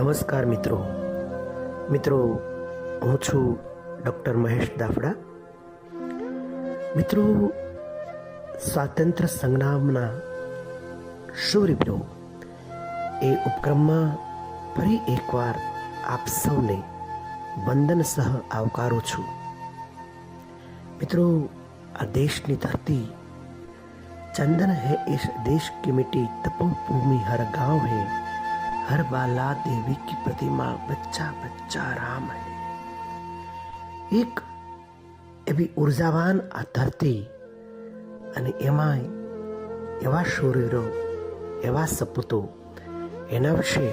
નમસ્કાર મિત્રો. હું છું ડૉક્ટર મહેશ દાફડા. મિત્રો, સ્વાતંત્ર્ય સંગ્રામના શૂરવીરો એ ઉપક્રમમાં ફરી એકવાર આપ સૌને વંદન સહ આવકારું છું. મિત્રો, આ દેશની ધરતી चंदन है इस देश की मिट्टी, तपोभूमि हर गांव है, हर बाला देवी की प्रतिमा, बच्चा बच्चा राम है. એક એવી ઉર્જાવાન આ ધરતી અને એમાંય એવા શૂરવીરો, એવા સપૂતો, એના વિશે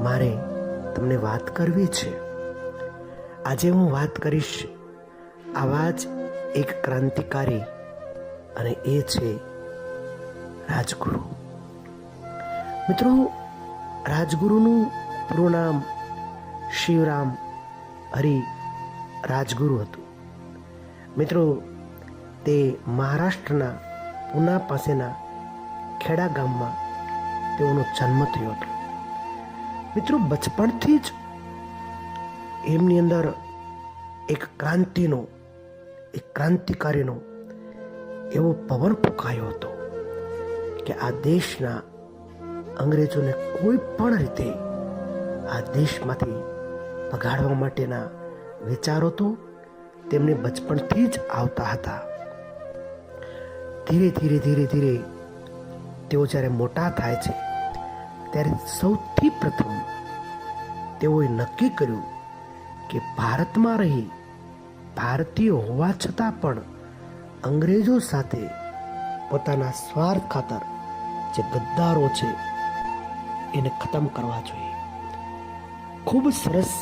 મારે તમને વાત કરવી છે. આજે હું વાત કરીશ આવા જ એક ક્રાંતિકારી, અને એ છે રાજગુરુ. મિત્રો, રાજગુરુનું પૂરું નામ શિવરામ હરિ રાજગુરુ હતું. મિત્રો, તે મહારાષ્ટ્રના પુના પાસેના ખેડા ગામમાં તેઓનો જન્મ થયો હતો. મિત્રો, બચપણથી જ એમની અંદર એક ક્રાંતિકારીનો એવો પવન ફૂંકાયો હતો કે આ દેશના અંગ્રેજોને કોઈ પણ રીતે આ દેશમાંથી ભગાડવા માટેના વિચારો તો તેમને બચપણથી જ આવતા હતા. ધીરે ધીરે તેઓ જ્યારે મોટા થાય છે ત્યારે સૌથી પ્રથમ તેઓએ નક્કી કર્યું કે ભારતમાં રહી ભારતીય હોવા છતાં પણ અંગ્રેજો સાથે પોતાના સ્વાર્થ ખાતર જે ગદ્દારો છે એને ખતમ કરવા જોઈએ. ખૂબ સરસ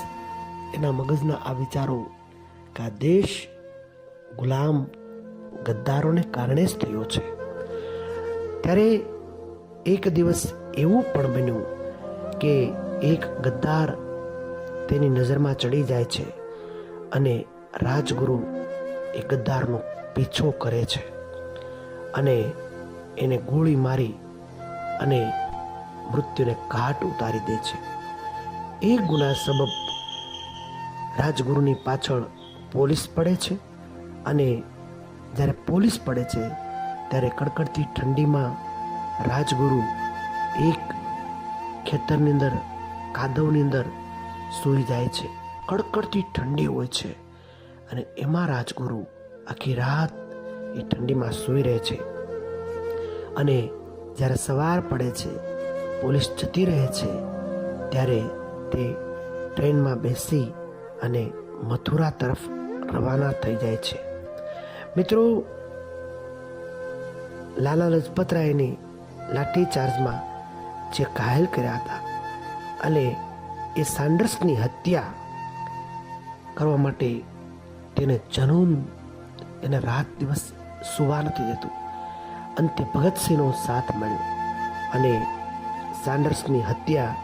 એના મગજના આ વિચારો કે આ દેશ ગુલામ ગદ્દારોને કારણે જ થયો છે. ત્યારે એક દિવસ એવું પણ બન્યું કે એક ગદ્દાર તેની નજરમાં ચડી જાય છે અને રાજગુરુ એ ગદ્દારનો પીછો કરે છે અને એને ગોળી મારી અને મૃત્યુને ઘાટ ઉતારી દે છે. એ ગુના સબબ રાજગુરુની પાછળ પોલીસ પડે છે અને જ્યારે પોલીસ પડે છે ત્યારે કડકડતી ઠંડીમાં રાજગુરુ એક ખેતરની અંદર કાદવની અંદર સૂઈ જાય છે. કડકડતી ઠંડી હોય છે અને એમાં રાજગુરુ આખી રાત એ ઠંડીમાં સૂઈ રહે છે. અને જ્યારે સવાર પડે છે, પોલીસ જતી રહે છે, ત્યારે તે ટ્રેનમાં બેસી અને મથુરા તરફ રવાના થઈ જાય છે. મિત્રો, લાલા લજપતરાયની લાઠીચાર્જમાં જે ઘાયલ કર્યા હતા અને એ સાન્ડર્સની હત્યા કરવા માટે તેને જનૂન એને રાત દિવસ સુવા નથી દેતું. અંતે ભગતસિંહનો સાથ મળ્યો અને સાન્ડર્સની હત્યા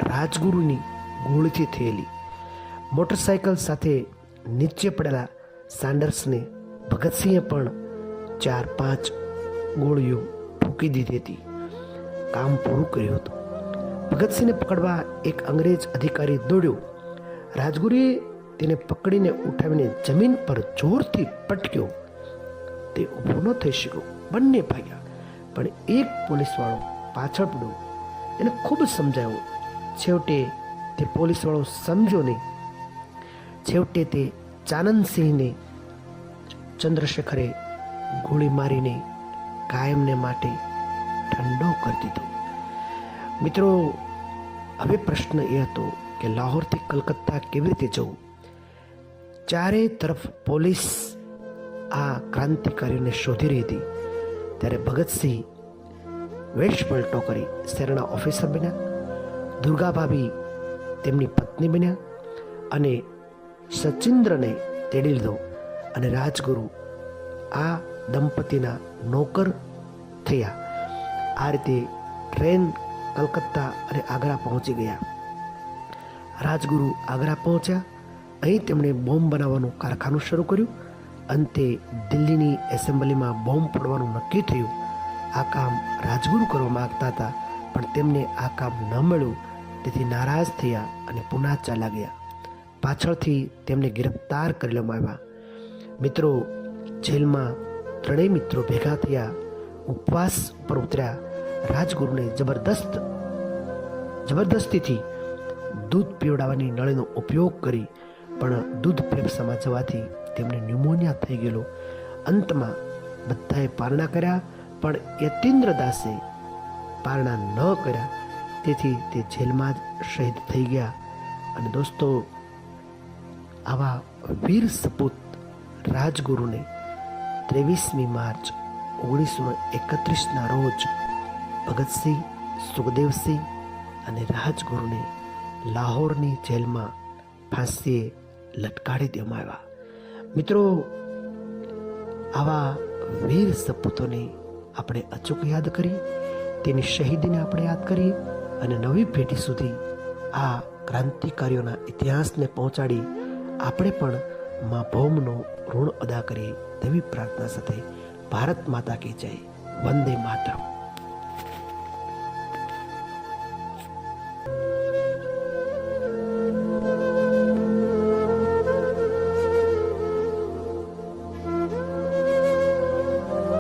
રાજગુરુની ગોળીથી થયેલી. મોટરસાયકલ સાથે નીચે પડેલા સાન્ડર્સને ભગતસિંહે પણ 4-5 ગોળીઓ ફૂંકી દીધી હતી. કામ પૂરું કર્યું હતું. ભગતસિંહને પકડવા એક અંગ્રેજ અધિકારી દોડ્યો. રાજગુરુએ તેને પકડીને ઉઠાવીને જમીન પર જોરથી પટક્યો. તે ઊભો ન થઈ શક્યો. બંને ભાગ્યા. પણ એક પોલીસવાળો પાછળ પડ્યો. એને ખૂબ સમજાવ્યો. છેવટે તે પોલીસવાળો સમજ્યો નહીં. છેવટે તે ચાનનસિંહને ચંદ્રશેખરે ગોળી મારીને કાયમને માટે ઠંડો કરી દીધો. મિત્રો, હવે પ્રશ્ન એ હતો કે લાહોરથી કલકત્તા કેવી રીતે જવું. ચારે તરફ પોલીસ આ ક્રાંતિકારીઓને શોધી રહી હતી. ત્યારે ભગતસિંહ વેશ પલટો કરી સેનાના ઓફિસર બન્યા. દુર્ગાભાભી તેમની પત્ની બન્યા અને સચિન્દ્રને તેડી લીધો અને રાજગુરુ આ દંપતીના નોકર થયા. આ રીતે ટ્રેન કલકત્તા અને આગ્રા પહોંચી ગયા. રાજગુરુ આગ્રા પહોંચ્યા. અહીં તેમણે બોમ્બ બનાવવાનું કારખાનું શરૂ કર્યું. અંતે દિલ્હીની એસેમ્બલીમાં બોમ્બ પડવાનું નક્કી થયું. આ કામ રાજગુરુ કરવા માગતા હતા, પણ તેમને આ કામ ન મળ્યું તેથી નારાજ થયા અને પુનઃ ચાલ્યા ગયા. પાછળથી તેમને ગિરફ્તાર કરી લેવામાં આવ્યા. મિત્રો, જેલમાં ત્રણેય મિત્રો ભેગા થયા, ઉપવાસ પર ઉતર્યા. રાજગુરુને જબરદસ્તીથી દૂધ પીવડાવવાની નળીનો ઉપયોગ કરી, પણ દૂધ ફેફસામાં જવાથી તેમને ન્યુમોનિયા થઈ ગયેલો. અંતમાં બધાએ પારણા કર્યા, પણ યતીન્દ્રદાસે પારણા ન કર્યા, તેથી તે જેલમાં જ શહીદ થઈ ગયા. અને દોસ્તો, આવા વીર સપૂત રાજગુરુને 23મી માર્ચ 1931ના રોજ ભગતસિંહ, સુખદેવસિંહ અને રાજગુરુને લાહોરની જેલમાં ફાંસીએ લટકાડી દેવામાં આવ્યા. મિત્રો, આવા વીર સપૂતોને આપણે અચૂક યાદ કરીએ, તેની શહીદીને આપણે યાદ કરીએ અને નવી પેઢી સુધી આ ક્રાંતિકારીઓના ઇતિહાસને પહોંચાડી આપણે પણ મા ભૌમનું ઋણ અદા કરીએ તેવી પ્રાર્થના સાથે ભારત માતા કી જય. વંદે માતરમ.